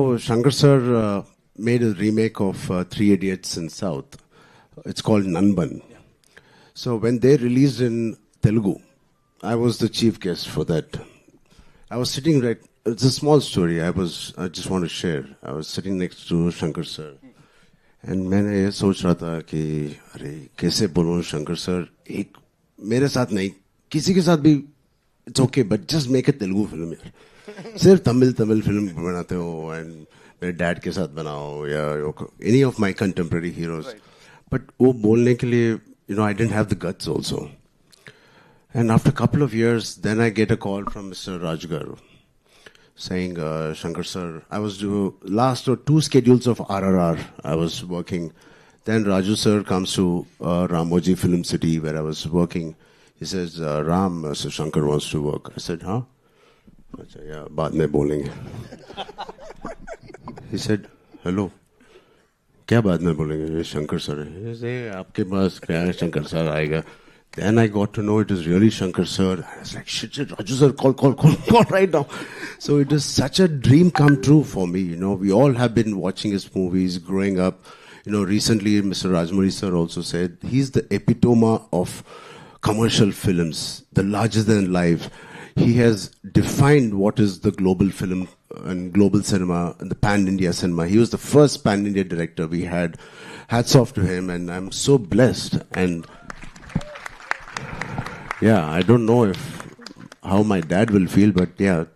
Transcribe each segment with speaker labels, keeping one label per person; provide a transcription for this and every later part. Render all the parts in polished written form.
Speaker 1: So Shankar sir made a remake of Three Idiots in South. It's called Nanban. Yeah. So when they released in Telugu, I was the chief guest for that. I was sitting right. It's a small story. I just want to share. I was sitting next to Shankar sir, and मैंने ये सोच रहा था कि अरे कैसे बोलूं Shankar sir एक मेरे साथ नहीं किसी के साथ भी it's okay but just make a Telugu film यार सिर्फ तमिल फिल्म बनाते हो एंड मेरे डैड के साथ बनाओ या any of my contemporary heroes but वो बोलने के लिए you know I didn't have the guts also and after couple of years then I get a call from mister Rajgaru saying, Shankar sir, I was last or 2 schedules of RRR I was working. Then Raju sir comes to Ramoji Film City where I was working. He says, Ram, so Shankar wants to work. I said, huh? I said, yeah, baad mein bolenge. He said, hello. क्या बाद में बोलेंगे ये Shankar sir है He said, आपके पास क्या है Shankar sir आएगा Then I got to know it is really Shankar sir. I was like, shit, Raju sir, call right now. So it is such a dream come true for me. You know, we all have been watching his movies growing up. You know, recently Mr. Rajmouli sir also said he's the epitome of commercial films, the larger than life. He has defined what is the global film and global cinema and the pan-India cinema. He was the first pan-India director we had. Hats off to him, and I'm so blessed. And yeah, I don't know how my dad will feel, but yeah,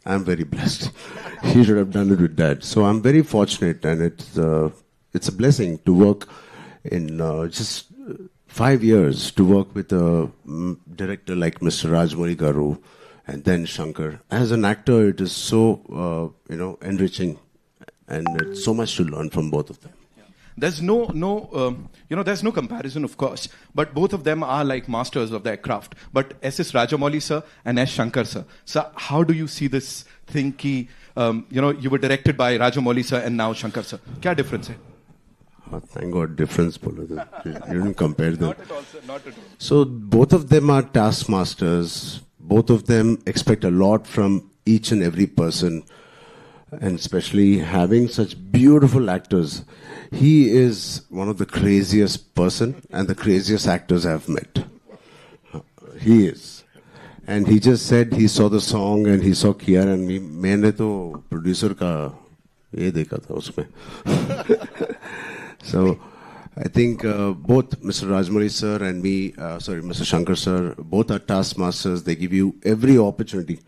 Speaker 1: I'm very blessed. He should have done it with dad. So I'm very fortunate, and it's a blessing to work in just 5 years to work with a director like Mr. Rajmouli Garu, and then Shankar. As an actor, it is so enriching, and it's so much to learn from both of them.
Speaker 2: There's there's no comparison, of course, but both of them are like masters of their craft. But S.S. Rajamouli sir and S. Shankar sir. So how do you see this thing ki, you were directed by Rajamouli sir and now Shankar sir. Kya difference hai?
Speaker 1: Oh, thank God, difference. You didn't compare them.
Speaker 2: Not at all, sir. Not at all.
Speaker 1: So both of them are taskmasters. Both of them expect a lot from each and every person. And especially having such beautiful actors. He is one of the craziest person and the craziest actors I've met. He is. And he just said he saw the song and he saw Kiara and me. मैंने तो producer का ये देखा था उसमें. So I think both Mr. Rajmouli sir and me, Mr. Shankar sir, both are taskmasters. They give you every opportunity.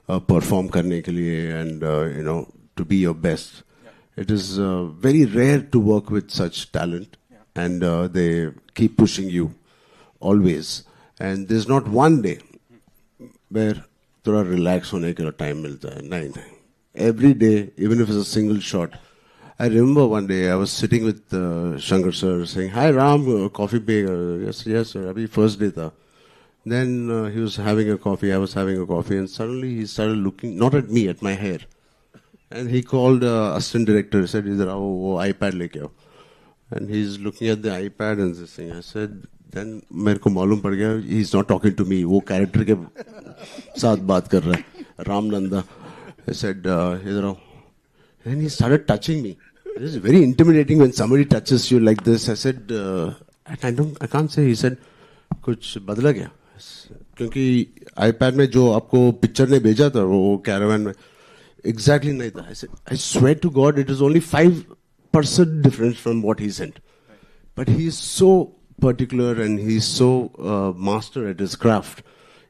Speaker 1: Perform करने के लिए and to be your best. Yeah. It is very rare to work with such talent, yeah. And they keep pushing you always. And there's not one day where थोड़ा relax होने के लिए time मिलता है. नहीं. Every day, even if it's a single shot. I remember one day I was sitting with Shankar sir saying, "Hi Ram, coffee पे yes sir. अभी first day था." Then he was having a coffee, I was having a coffee, and suddenly he started looking, not at me, at my hair. And he called assistant director, he said, "Idhar aao, wo iPad leke aao." And he's looking at the iPad and this thing. I said, then मेरे को मालूम पड़ गया, he's not talking to me, वो character के साथ बात कर रहा है, Ram Nanda. I said, idhar aao. And he started touching me. It is very intimidating when somebody touches you like this. I said, I can't say. He said, कुछ बदला क्या? क्योंकि iPad में जो आपको पिक्चर ने भेजा था वो कैरावन में exactly नहीं था. I swear to God it is only 5% difference from what he sent. But he is so particular and he is so master at his craft.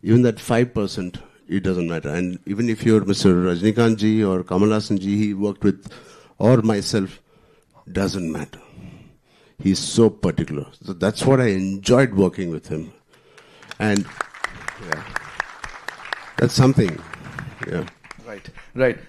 Speaker 1: Even that 5% it doesn't matter. And even if you're Mr. Rajnikant ji or Kamal Haasan ji he worked with or myself doesn't matter. He's so particular. So that's what I enjoyed working with him. And yeah, that's something. Yeah.
Speaker 2: Right.